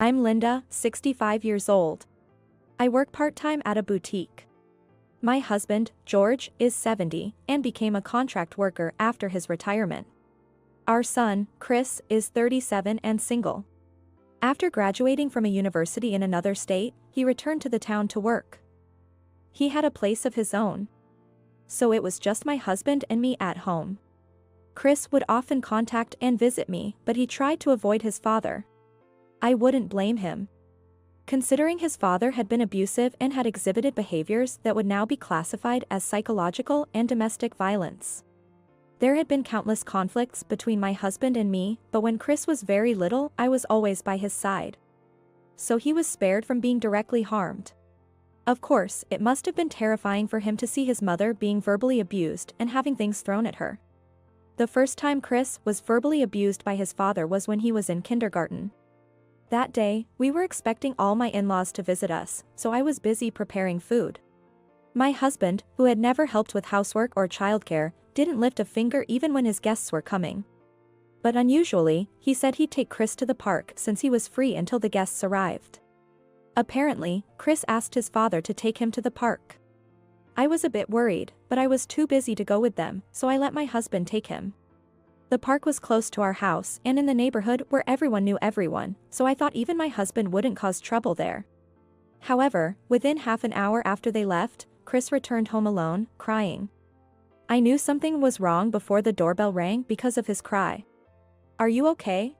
I'm Linda, 65 years old. I work part-time at a boutique. My husband, George, is 70 and became a contract worker after his retirement. Our son, Chris, is 37 and single. After graduating from a university in another state, he returned to the town to work. He had a place of his own. So it was just my husband and me at home. Chris would often contact and visit me, but he tried to avoid his father. I wouldn't blame him. Considering his father had been abusive and had exhibited behaviors that would now be classified as psychological and domestic violence. There had been countless conflicts between my husband and me, but when Chris was very little, I was always by his side. So he was spared from being directly harmed. Of course, it must have been terrifying for him to see his mother being verbally abused and having things thrown at her. The first time Chris was verbally abused by his father was when he was in kindergarten. That day, we were expecting all my in-laws to visit us, so I was busy preparing food. My husband, who had never helped with housework or childcare, didn't lift a finger even when his guests were coming. But unusually, he said he'd take Chris to the park since he was free until the guests arrived. Apparently, Chris asked his father to take him to the park. I was a bit worried, but I was too busy to go with them, so I let my husband take him. The park was close to our house and in the neighborhood where everyone knew everyone, so I thought even my husband wouldn't cause trouble there. However, within half an hour after they left, Chris returned home alone, crying. I knew something was wrong before the doorbell rang because of his cry. Are you okay?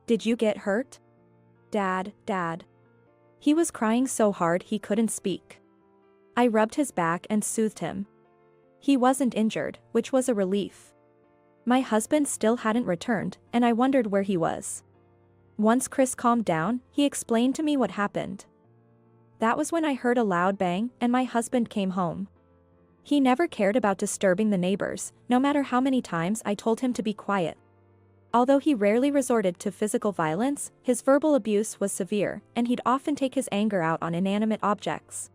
Did you get hurt? Dad. He was crying so hard he couldn't speak. I rubbed his back and soothed him. He wasn't injured, which was a relief. My husband still hadn't returned, and I wondered where he was. Once Chris calmed down, he explained to me what happened. That was when I heard a loud bang and my husband came home. He never cared about disturbing the neighbors, no matter how many times I told him to be quiet. Although he rarely resorted to physical violence, his verbal abuse was severe, and he'd often take his anger out on inanimate objects.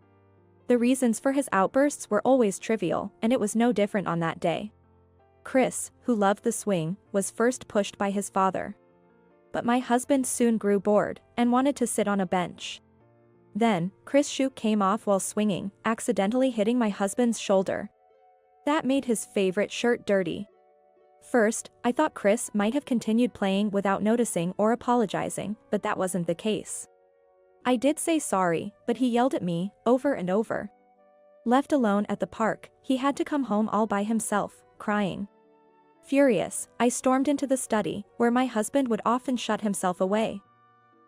The reasons for his outbursts were always trivial, and it was no different on that day. Chris, who loved the swing, was first pushed by his father. But my husband soon grew bored and wanted to sit on a bench. Then, Chris' shoe came off while swinging, accidentally hitting my husband's shoulder. That made his favorite shirt dirty. First, I thought Chris might have continued playing without noticing or apologizing, but that wasn't the case. I did say sorry, but he yelled at me, over and over. Left alone at the park, he had to come home all by himself, crying. Furious, I stormed into the study, where my husband would often shut himself away.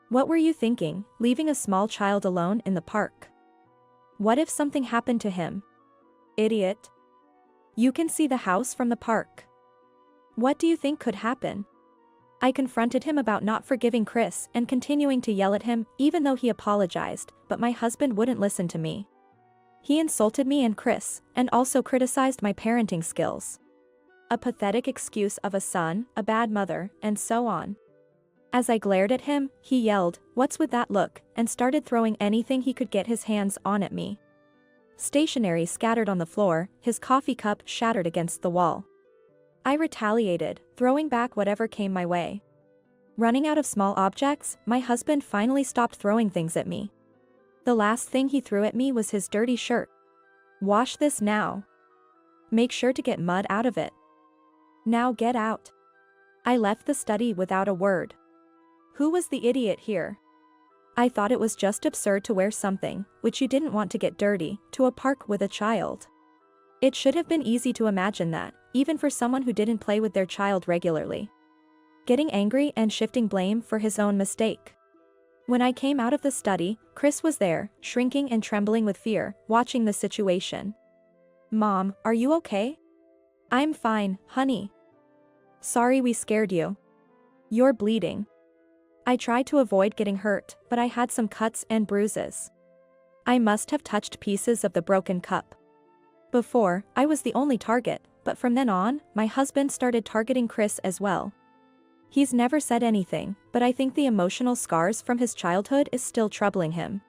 What were you thinking, leaving a small child alone in the park? What if something happened to him? Idiot. You can see the house from the park. What do you think could happen? I confronted him about not forgiving Chris and continuing to yell at him, even though he apologized, but my husband wouldn't listen to me. He insulted me and Chris, and also criticized my parenting skills. A pathetic excuse of a son, a bad mother, and so on. As I glared at him, he yelled, "What's with that look?" and started throwing anything he could get his hands on at me. Stationery scattered on the floor, his coffee cup shattered against the wall. I retaliated, throwing back whatever came my way. Running out of small objects, my husband finally stopped throwing things at me. The last thing he threw at me was his dirty shirt. Wash this now. Make sure to get mud out of it. Now get out. I left the study without a word. Who was the idiot here? I thought it was just absurd to wear something, which you didn't want to get dirty, to a park with a child. It should have been easy to imagine that, even for someone who didn't play with their child regularly. Getting angry and shifting blame for his own mistake. When I came out of the study, Chris was there, shrinking and trembling with fear, watching the situation. Mom, are you okay? I'm fine, honey. Sorry we scared you. You're bleeding. I tried to avoid getting hurt, but I had some cuts and bruises. I must have touched pieces of the broken cup. Before, I was the only target, but from then on, my husband started targeting Chris as well. He's never said anything, but I think the emotional scars from his childhood is still troubling him.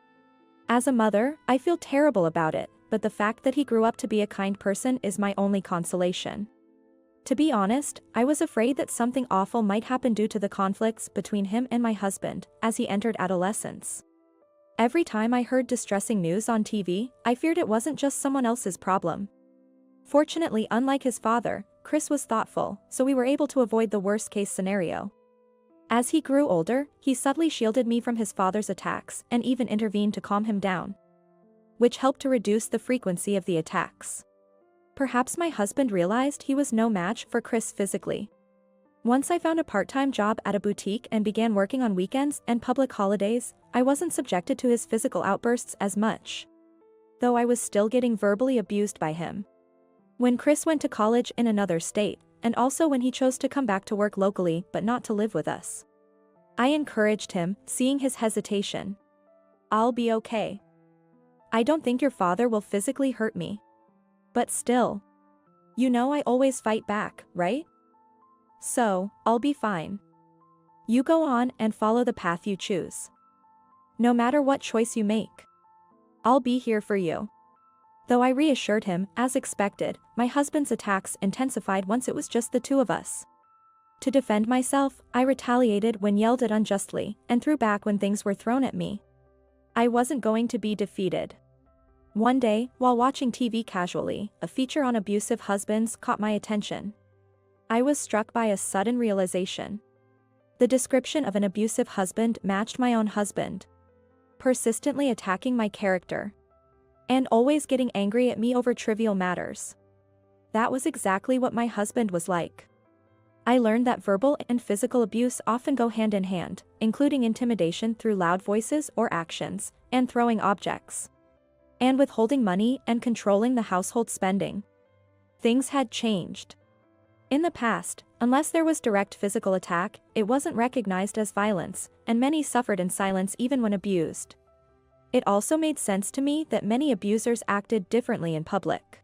As a mother, I feel terrible about it, but the fact that he grew up to be a kind person is my only consolation. To be honest, I was afraid that something awful might happen due to the conflicts between him and my husband as he entered adolescence. Every time I heard distressing news on TV, I feared it wasn't just someone else's problem. Fortunately, unlike his father, Chris was thoughtful, so we were able to avoid the worst-case scenario. As he grew older, he subtly shielded me from his father's attacks and even intervened to calm him down, which helped to reduce the frequency of the attacks. Perhaps my husband realized he was no match for Chris physically. Once I found a part-time job at a boutique and began working on weekends and public holidays, I wasn't subjected to his physical outbursts as much, though I was still getting verbally abused by him. When Chris went to college in another state, and also when he chose to come back to work locally but not to live with us, I encouraged him, seeing his hesitation. "I'll be okay. I don't think your father will physically hurt me. But still. You know I always fight back, right? So, I'll be fine. You go on and follow the path you choose. No matter what choice you make, I'll be here for you." Though I reassured him, as expected, my husband's attacks intensified once it was just the two of us. To defend myself, I retaliated when yelled at unjustly, and threw back when things were thrown at me. I wasn't going to be defeated. One day, while watching TV casually, a feature on abusive husbands caught my attention. I was struck by a sudden realization. The description of an abusive husband matched my own husband, persistently attacking my character, and always getting angry at me over trivial matters. That was exactly what my husband was like. I learned that verbal and physical abuse often go hand in hand, including intimidation through loud voices or actions, and throwing objects, and withholding money and controlling the household spending. Things had changed. In the past, unless there was direct physical attack, it wasn't recognized as violence, and many suffered in silence even when abused. It also made sense to me that many abusers acted differently in public.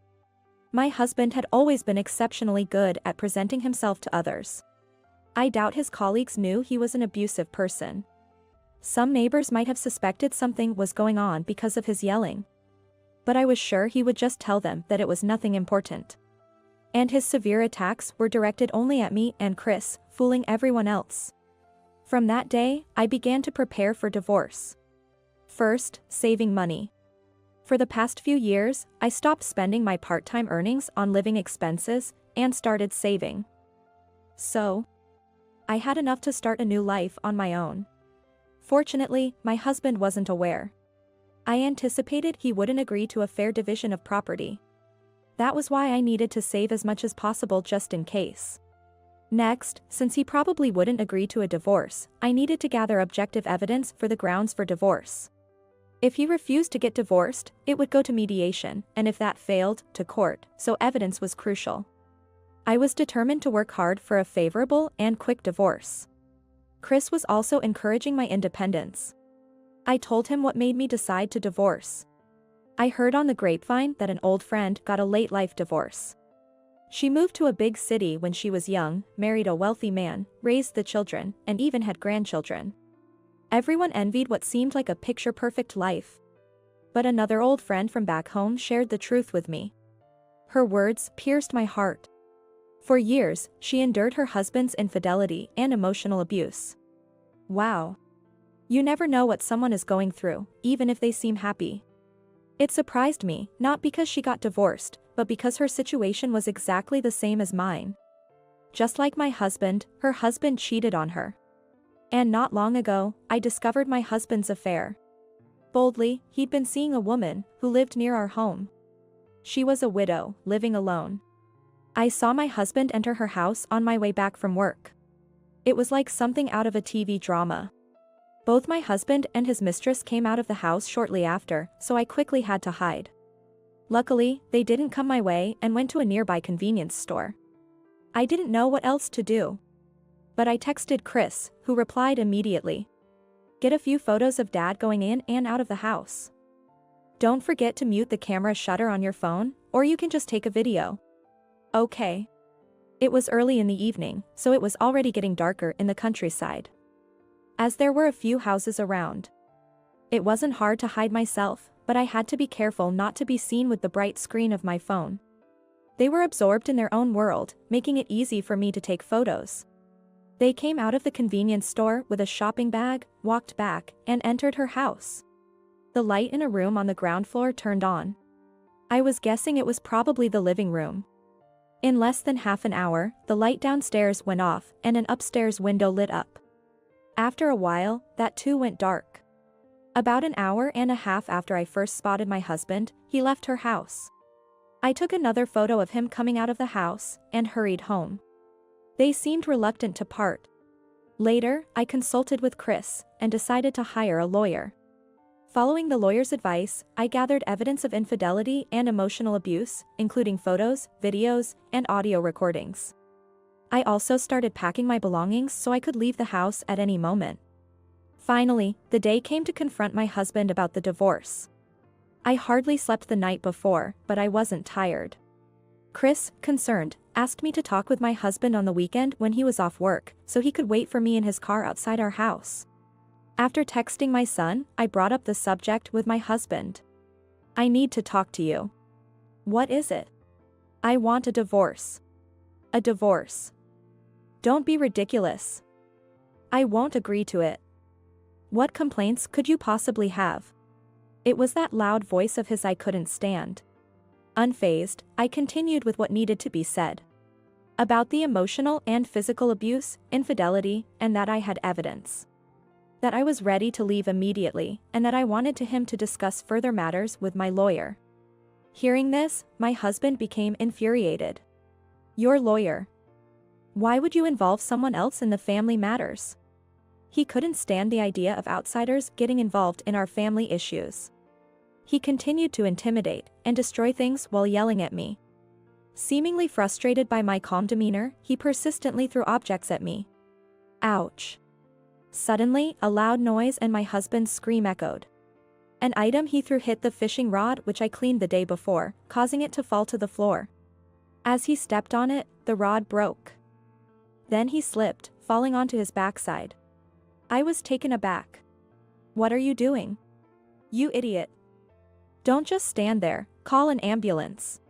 My husband had always been exceptionally good at presenting himself to others. I doubt his colleagues knew he was an abusive person. Some neighbors might have suspected something was going on because of his yelling, but I was sure he would just tell them that it was nothing important. And his severe attacks were directed only at me and Chris, fooling everyone else. From that day, I began to prepare for divorce. First, saving money. For the past few years, I stopped spending my part-time earnings on living expenses and started saving. So, I had enough to start a new life on my own. Fortunately, my husband wasn't aware. I anticipated he wouldn't agree to a fair division of property. That was why I needed to save as much as possible just in case. Next, since he probably wouldn't agree to a divorce, I needed to gather objective evidence for the grounds for divorce. If he refused to get divorced, it would go to mediation, and if that failed, to court, so evidence was crucial. I was determined to work hard for a favorable and quick divorce. Chris was also encouraging my independence. I told him what made me decide to divorce. I heard on the grapevine that an old friend got a late-life divorce. She moved to a big city when she was young, married a wealthy man, raised the children, and even had grandchildren. Everyone envied what seemed like a picture-perfect life. But another old friend from back home shared the truth with me. Her words pierced my heart. For years, she endured her husband's infidelity and emotional abuse. Wow. You never know what someone is going through, even if they seem happy. It surprised me, not because she got divorced, but because her situation was exactly the same as mine. Just like my husband, her husband cheated on her. And not long ago, I discovered my husband's affair. Boldly, he'd been seeing a woman who lived near our home. She was a widow, living alone. I saw my husband enter her house on my way back from work. It was like something out of a TV drama. Both my husband and his mistress came out of the house shortly after, so I quickly had to hide. Luckily, they didn't come my way and went to a nearby convenience store. I didn't know what else to do. But I texted Chris, who replied immediately. Get a few photos of Dad going in and out of the house. Don't forget to mute the camera shutter on your phone, or you can just take a video. Okay. It was early in the evening, so it was already getting darker in the countryside, as there were a few houses around. It wasn't hard to hide myself, but I had to be careful not to be seen with the bright screen of my phone. They were absorbed in their own world, making it easy for me to take photos. They came out of the convenience store with a shopping bag, walked back, and entered her house. The light in a room on the ground floor turned on. I was guessing it was probably the living room. In less than half an hour, the light downstairs went off and an upstairs window lit up. After a while, that too went dark. About an hour and a half after I first spotted my husband, he left her house. I took another photo of him coming out of the house and hurried home. They seemed reluctant to part. Later, I consulted with Chris and decided to hire a lawyer. Following the lawyer's advice, I gathered evidence of infidelity and emotional abuse, including photos, videos, and audio recordings. I also started packing my belongings so I could leave the house at any moment. Finally, the day came to confront my husband about the divorce. I hardly slept the night before, but I wasn't tired. Chris, concerned, asked me to talk with my husband on the weekend when he was off work, so he could wait for me in his car outside our house. After texting my son, I brought up the subject with my husband. "I need to talk to you." "What is it?" "I want a divorce." "A divorce? Don't be ridiculous." "I won't agree to it." "What complaints could you possibly have?" It was that loud voice of his I couldn't stand. Unfazed, I continued with what needed to be said. About the emotional and physical abuse, infidelity, and that I had evidence. That I was ready to leave immediately, and that I wanted him to discuss further matters with my lawyer. Hearing this, my husband became infuriated. "Your lawyer? Why would you involve someone else in the family matters?" He couldn't stand the idea of outsiders getting involved in our family issues. He continued to intimidate and destroy things while yelling at me. Seemingly frustrated by my calm demeanor, he persistently threw objects at me. Ouch. Suddenly, a loud noise and my husband's scream echoed. An item he threw hit the fishing rod which I cleaned the day before, causing it to fall to the floor. As he stepped on it, the rod broke. Then he slipped, falling onto his backside. I was taken aback. "What are you doing? You idiot. Don't just stand there, call an ambulance."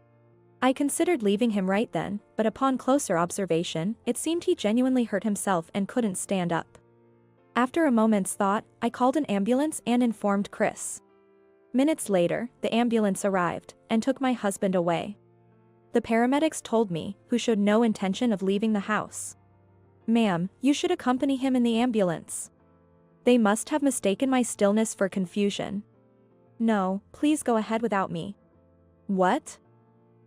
I considered leaving him right then, but upon closer observation, it seemed he genuinely hurt himself and couldn't stand up. After a moment's thought, I called an ambulance and informed Chris. Minutes later, the ambulance arrived and took my husband away. The paramedics told me, who showed no intention of leaving the house. "Ma'am, you should accompany him in the ambulance." They must have mistaken my stillness for confusion. "No, please go ahead without me." "What?"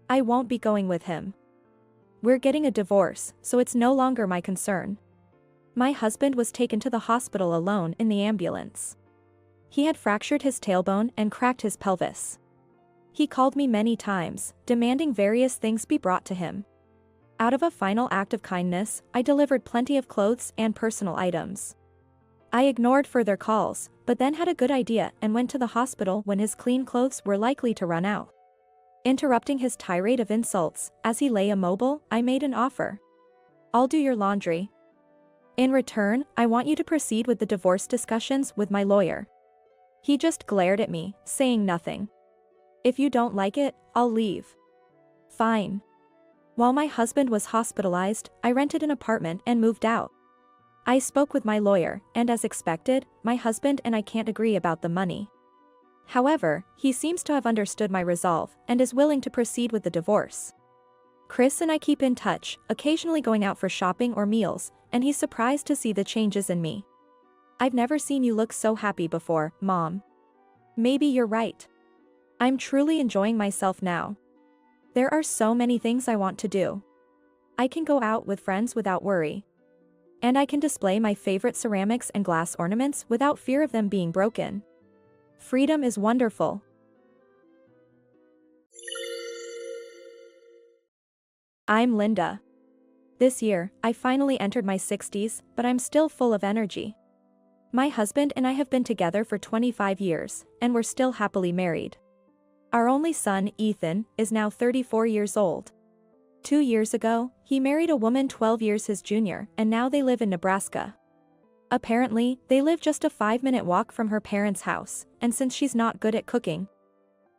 "I won't be going with him. We're getting a divorce, so it's no longer my concern." My husband was taken to the hospital alone in the ambulance. He had fractured his tailbone and cracked his pelvis. He called me many times, demanding various things be brought to him. Out of a final act of kindness, I delivered plenty of clothes and personal items. I ignored further calls, but then had a good idea and went to the hospital when his clean clothes were likely to run out. Interrupting his tirade of insults, as he lay immobile, I made an offer. "I'll do your laundry. In return, I want you to proceed with the divorce discussions with my lawyer." He just glared at me, saying nothing. "If you don't like it, I'll leave." "Fine." While my husband was hospitalized, I rented an apartment and moved out. I spoke with my lawyer, and as expected, my husband and I can't agree about the money. However, he seems to have understood my resolve and is willing to proceed with the divorce. Chris and I keep in touch, occasionally going out for shopping or meals, and he's surprised to see the changes in me. "I've never seen you look so happy before, Mom." "Maybe you're right. I'm truly enjoying myself now. There are so many things I want to do. I can go out with friends without worry. And I can display my favorite ceramics and glass ornaments without fear of them being broken. Freedom is wonderful." I'm Linda. This year, I finally entered my 60s, but I'm still full of energy. My husband and I have been together for 25 years, and we're still happily married. Our only son, Ethan, is now 34 years old. 2 years ago, he married a woman 12 years his junior, and now they live in Nebraska. Apparently, they live just a 5-minute walk from her parents' house, and since she's not good at cooking,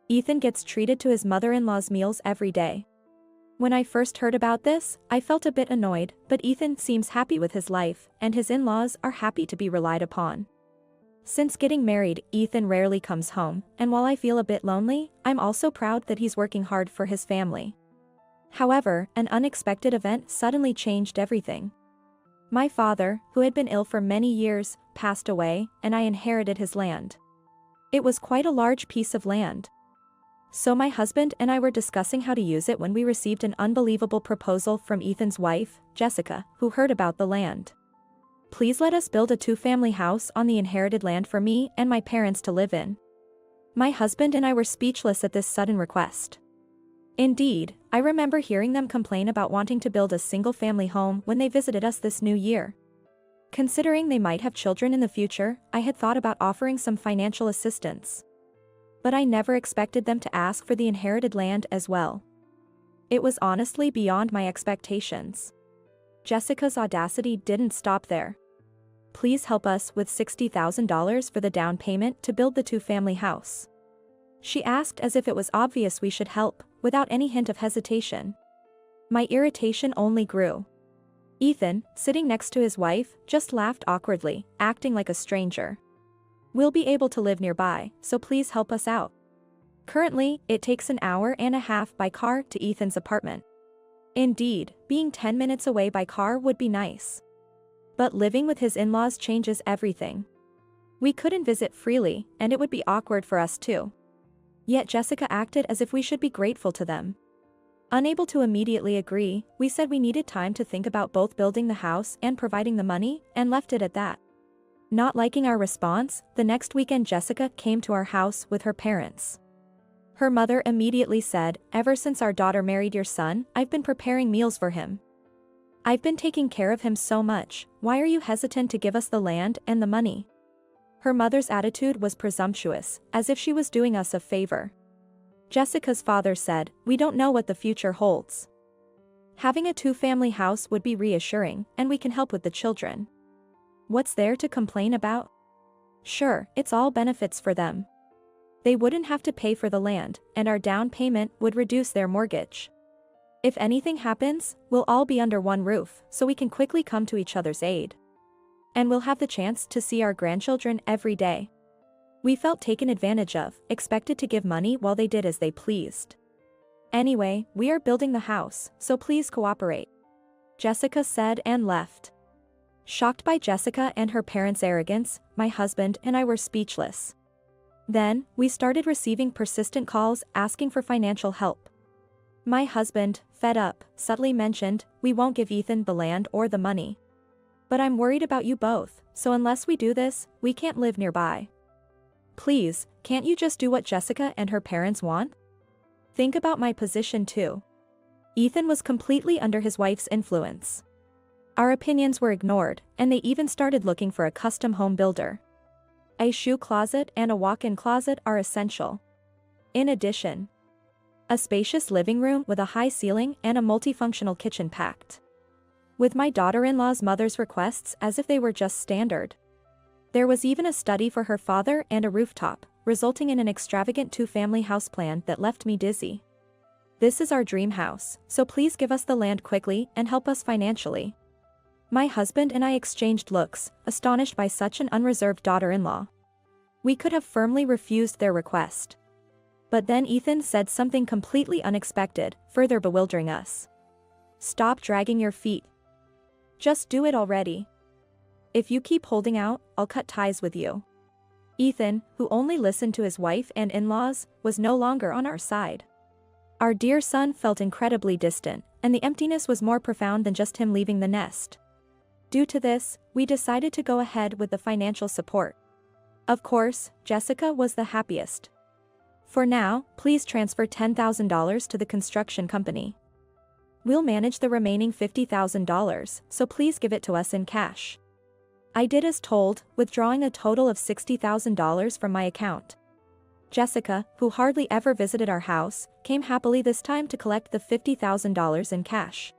Ethan gets treated to his mother-in-law's meals every day. When I first heard about this, I felt a bit annoyed, but Ethan seems happy with his life, and his in-laws are happy to be relied upon. Since getting married, Ethan rarely comes home, and while I feel a bit lonely, I'm also proud that he's working hard for his family. However, an unexpected event suddenly changed everything. My father, who had been ill for many years, passed away, and I inherited his land. It was quite a large piece of land. So my husband and I were discussing how to use it when we received an unbelievable proposal from Ethan's wife, Jessica, who heard about the land. Please let us build a two-family house on the inherited land for me and my parents to live in. My husband and I were speechless at this sudden request. Indeed, I remember hearing them complain about wanting to build a single-family home when they visited us this new year. Considering they might have children in the future, I had thought about offering some financial assistance. But I never expected them to ask for the inherited land as well. It was honestly beyond my expectations. Jessica's audacity didn't stop there. Please help us with $60,000 for the down payment to build the two-family house. She asked as if it was obvious we should help, without any hint of hesitation. My irritation only grew. Ethan, sitting next to his wife, just laughed awkwardly, acting like a stranger. We'll be able to live nearby, so please help us out. Currently, it takes an hour and a half by car to Ethan's apartment. Indeed, being 10 minutes away by car would be nice. But living with his in-laws changes everything. We couldn't visit freely, and it would be awkward for us too. Yet Jessica acted as if we should be grateful to them. Unable to immediately agree, we said we needed time to think about both building the house and providing the money, and left it at that. Not liking our response, the next weekend Jessica came to our house with her parents. Her mother immediately said, "Ever since our daughter married your son, I've been preparing meals for him. I've been taking care of him so much, why are you hesitant to give us the land and the money?" Her mother's attitude was presumptuous, as if she was doing us a favor. Jessica's father said, "We don't know what the future holds. Having a two-family house would be reassuring, and we can help with the children. What's there to complain about? Sure, it's all benefits for them. They wouldn't have to pay for the land, and our down payment would reduce their mortgage. If anything happens, we'll all be under one roof, so we can quickly come to each other's aid. And we'll have the chance to see our grandchildren every day." We felt taken advantage of, expected to give money while they did as they pleased. "Anyway, we are building the house, so please cooperate," Jessica said and left. Shocked by Jessica and her parents' arrogance, my husband and I were speechless. Then, we started receiving persistent calls asking for financial help. My husband, fed up, subtly mentioned, "We won't give Ethan the land or the money. But I'm worried about you both, so unless we do this, we can't live nearby. Please, can't you just do what Jessica and her parents want? Think about my position too." Ethan was completely under his wife's influence. Our opinions were ignored, and they even started looking for a custom home builder. A shoe closet and a walk-in closet are essential. In addition, a spacious living room with a high ceiling and a multifunctional kitchen packed with my daughter-in-law's mother's requests as if they were just standard. There was even a study for her father and a rooftop, resulting in an extravagant two-family house plan that left me dizzy. This is our dream house, so please give us the land quickly and help us financially. My husband and I exchanged looks, astonished by such an unreserved daughter-in-law. We could have firmly refused their request. But then Ethan said something completely unexpected, further bewildering us. "Stop dragging your feet. Just do it already. If you keep holding out, I'll cut ties with you." Ethan, who only listened to his wife and in-laws, was no longer on our side. Our dear son felt incredibly distant, and the emptiness was more profound than just him leaving the nest. Due to this, we decided to go ahead with the financial support. Of course, Jessica was the happiest. "For now, please transfer $10,000 to the construction company. We'll manage the remaining $50,000, so please give it to us in cash." I did as told, withdrawing a total of $60,000 from my account. Jessica, who hardly ever visited our house, came happily this time to collect the $50,000 in cash.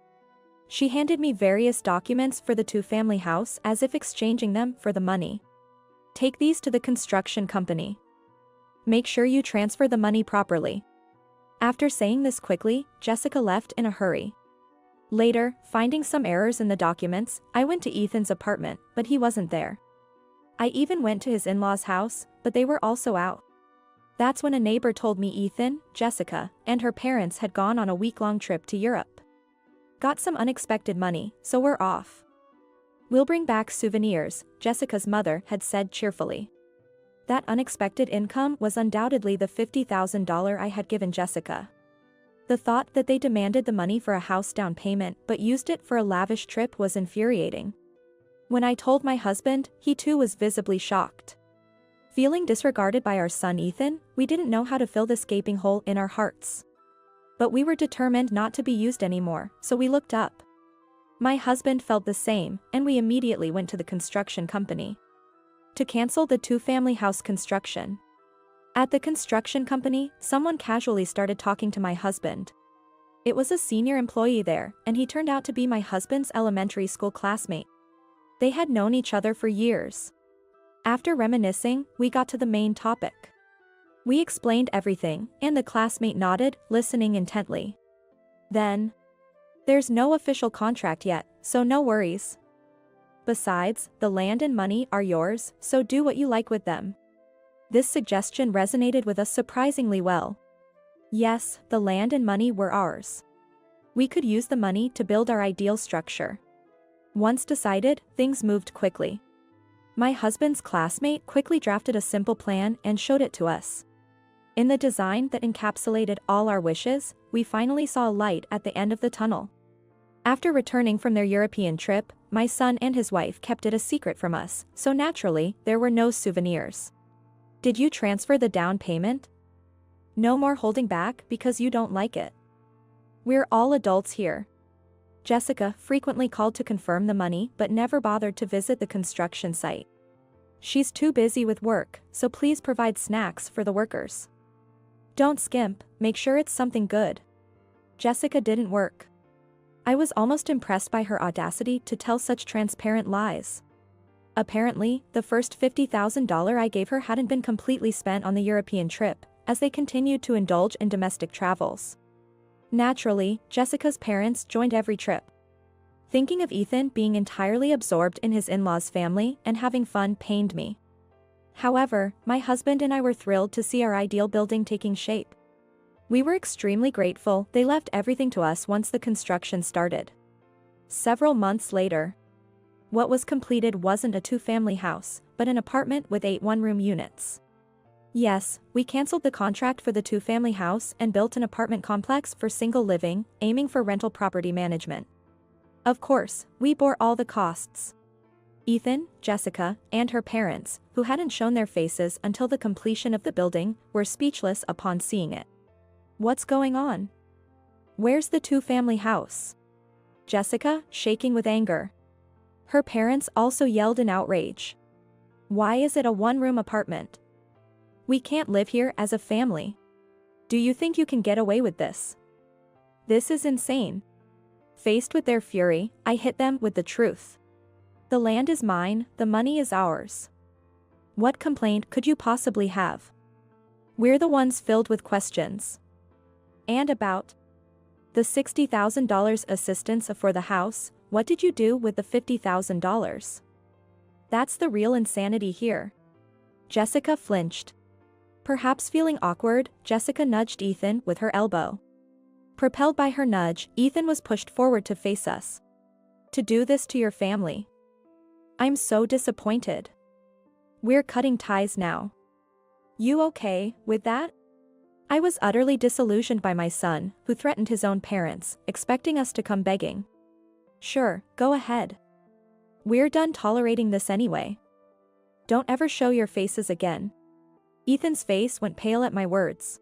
She handed me various documents for the two-family house as if exchanging them for the money. "Take these to the construction company. Make sure you transfer the money properly. After saying this quickly, Jessica left in a hurry. Later, finding some errors in the documents, I went to Ethan's apartment, but he wasn't there. I even went to his in-laws' house, but they were also out. That's when a neighbor told me Ethan, Jessica, and her parents had gone on a week-long trip to Europe. Got some unexpected money, so we're off. We'll bring back souvenirs, Jessica's mother had said cheerfully. That unexpected income was undoubtedly the $50,000 I had given Jessica. The thought that they demanded the money for a house down payment but used it for a lavish trip was infuriating. When I told my husband, he too was visibly shocked. Feeling disregarded by our son Ethan, we didn't know how to fill this gaping hole in our hearts. But we were determined not to be used anymore, so we looked up. My husband felt the same, and we immediately went to the construction company to cancel the two-family house construction. At the construction company, someone casually started talking to my husband. It was a senior employee there, and he turned out to be my husband's elementary school classmate. They had known each other for years. After reminiscing, we got to the main topic. We explained everything, and the classmate nodded, listening intently. Then, "There's no official contract yet, so no worries. Besides, the land and money are yours, so do what you like with them." This suggestion resonated with us surprisingly well. Yes, the land and money were ours. We could use the money to build our ideal structure. Once decided, things moved quickly. My husband's classmate quickly drafted a simple plan and showed it to us. In the design that encapsulated all our wishes, we finally saw a light at the end of the tunnel. After returning from their European trip, my son and his wife kept it a secret from us, so naturally, there were no souvenirs. Did you transfer the down payment? No more holding back because you don't like it. We're all adults here. Jessica frequently called to confirm the money but never bothered to visit the construction site. She's too busy with work, so please provide snacks for the workers. Don't skimp, make sure it's something good. Jessica didn't work. I was almost impressed by her audacity to tell such transparent lies. Apparently, the first $50,000 I gave her hadn't been completely spent on the European trip, as they continued to indulge in domestic travels. Naturally, Jessica's parents joined every trip. Thinking of Ethan being entirely absorbed in his in-laws' family and having fun pained me. However, my husband and I were thrilled to see our ideal building taking shape. We were extremely grateful they left everything to us once the construction started. Several months later, what was completed wasn't a two-family house, but an apartment with 8 one-room units. Yes, we canceled the contract for the two-family house and built an apartment complex for single living, aiming for rental property management. Of course, we bore all the costs. Ethan, Jessica, and her parents, who hadn't shown their faces until the completion of the building, were speechless upon seeing it. What's going on? Where's the two-family house? Jessica, shaking with anger. Her parents also yelled in outrage. Why is it a one-room apartment? We can't live here as a family. Do you think you can get away with this? This is insane. Faced with their fury, I hit them with the truth. The land is mine, the money is ours. What complaint could you possibly have? We're the ones filled with questions. And about the $60,000 assistance for the house, what did you do with the $50,000? That's the real insanity here. Jessica flinched. Perhaps feeling awkward, Jessica nudged Ethan with her elbow. Propelled by her nudge, Ethan was pushed forward to face us. To do this to your family. I'm so disappointed. We're cutting ties now. You okay with that? I was utterly disillusioned by my son, who threatened his own parents, expecting us to come begging. Sure, go ahead. We're done tolerating this anyway. Don't ever show your faces again. Ethan's face went pale at my words.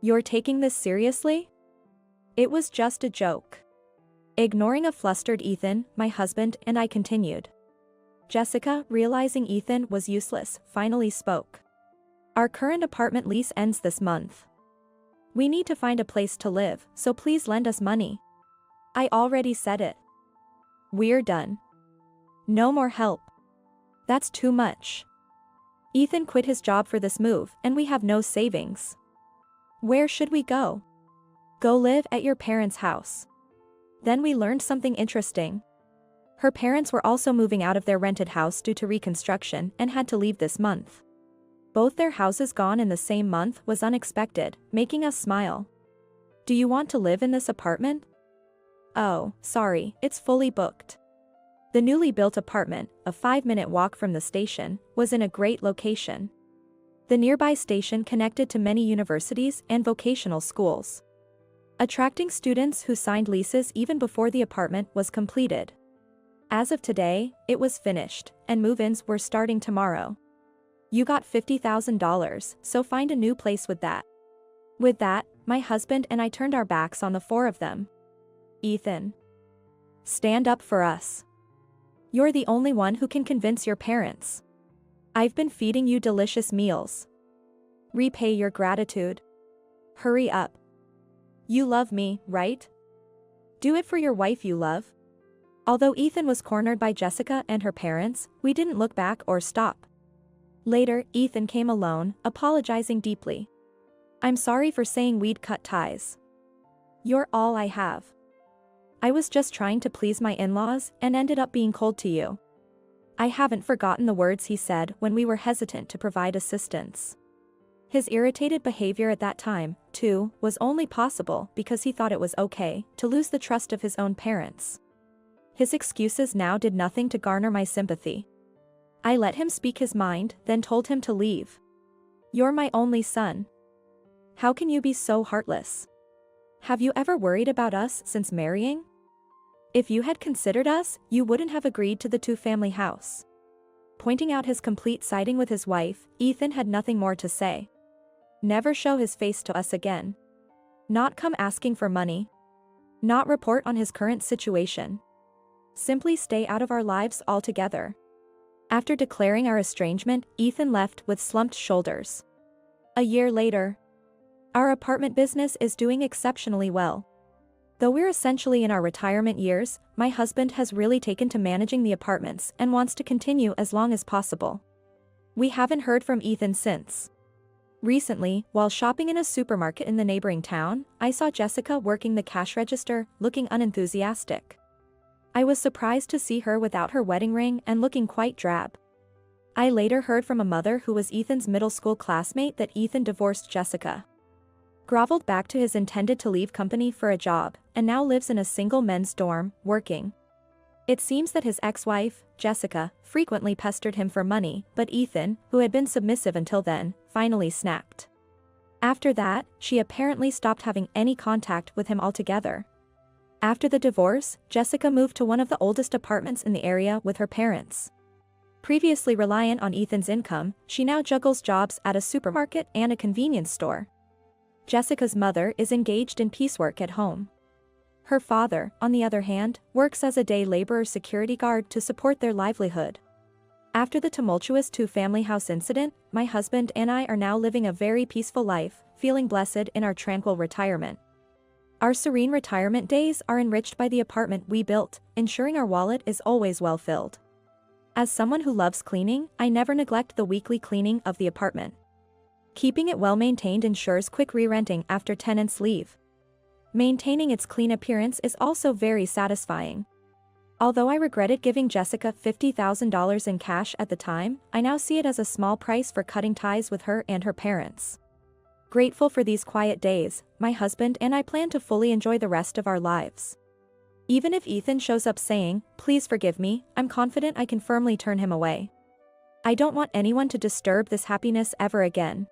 You're taking this seriously? It was just a joke. Ignoring a flustered Ethan, my husband and I continued. Jessica, realizing Ethan was useless, finally spoke. Our current apartment lease ends this month. We need to find a place to live, so please lend us money. I already said it. We're done. No more help. That's too much. Ethan quit his job for this move, and we have no savings. Where should we go? Go live at your parents' house. Then we learned something interesting. Her parents were also moving out of their rented house due to reconstruction and had to leave this month. Both their houses gone in the same month was unexpected, making us smile. Do you want to live in this apartment? Oh, sorry, it's fully booked. The newly built apartment, a 5-minute walk from the station, was in a great location. The nearby station connected to many universities and vocational schools, attracting students who signed leases even before the apartment was completed. As of today, it was finished, and move-ins were starting tomorrow. You got $50,000, so find a new place with that. With that, my husband and I turned our backs on the four of them. Ethan. Stand up for us. You're the only one who can convince your parents. I've been feeding you delicious meals. Repay your gratitude. Hurry up. You love me, right? Do it for your wife you love. Although Ethan was cornered by Jessica and her parents, we didn't look back or stop. Later, Ethan came alone, apologizing deeply. I'm sorry for saying we'd cut ties. You're all I have. I was just trying to please my in-laws and ended up being cold to you. I haven't forgotten the words he said when we were hesitant to provide assistance. His irritated behavior at that time, too, was only possible because he thought it was okay to lose the trust of his own parents. His excuses now did nothing to garner my sympathy. I let him speak his mind, then told him to leave. You're my only son. How can you be so heartless? Have you ever worried about us since marrying? If you had considered us, you wouldn't have agreed to the two-family house. Pointing out his complete siding with his wife, Ethan had nothing more to say. Never show his face to us again. Not come asking for money. Not report on his current situation. Simply stay out of our lives altogether. After declaring our estrangement, Ethan left with slumped shoulders. A year later, our apartment business is doing exceptionally well. Though we're essentially in our retirement years, my husband has really taken to managing the apartments and wants to continue as long as possible. We haven't heard from Ethan since. Recently, while shopping in a supermarket in the neighboring town, I saw Jessica working the cash register, looking unenthusiastic. I was surprised to see her without her wedding ring and looking quite drab. I later heard from a mother who was Ethan's middle school classmate that Ethan divorced Jessica, groveled back to his intended-to-leave company for a job, and now lives in a single men's dorm, working. It seems that his ex-wife, Jessica, frequently pestered him for money, but Ethan, who had been submissive until then, finally snapped. After that, she apparently stopped having any contact with him altogether. After the divorce, Jessica moved to one of the oldest apartments in the area with her parents. Previously reliant on Ethan's income, she now juggles jobs at a supermarket and a convenience store. Jessica's mother is engaged in piecework at home. Her father, on the other hand, works as a day laborer security guard to support their livelihood. After the tumultuous two-family house incident, my husband and I are now living a very peaceful life, feeling blessed in our tranquil retirement. Our serene retirement days are enriched by the apartment we built, ensuring our wallet is always well filled. As someone who loves cleaning, I never neglect the weekly cleaning of the apartment. Keeping it well maintained ensures quick re-renting after tenants leave. Maintaining its clean appearance is also very satisfying. Although I regretted giving Jessica $50,000 in cash at the time, I now see it as a small price for cutting ties with her and her parents. Grateful for these quiet days, my husband and I plan to fully enjoy the rest of our lives. Even if Ethan shows up saying, "Please forgive me," I'm confident I can firmly turn him away. I don't want anyone to disturb this happiness ever again.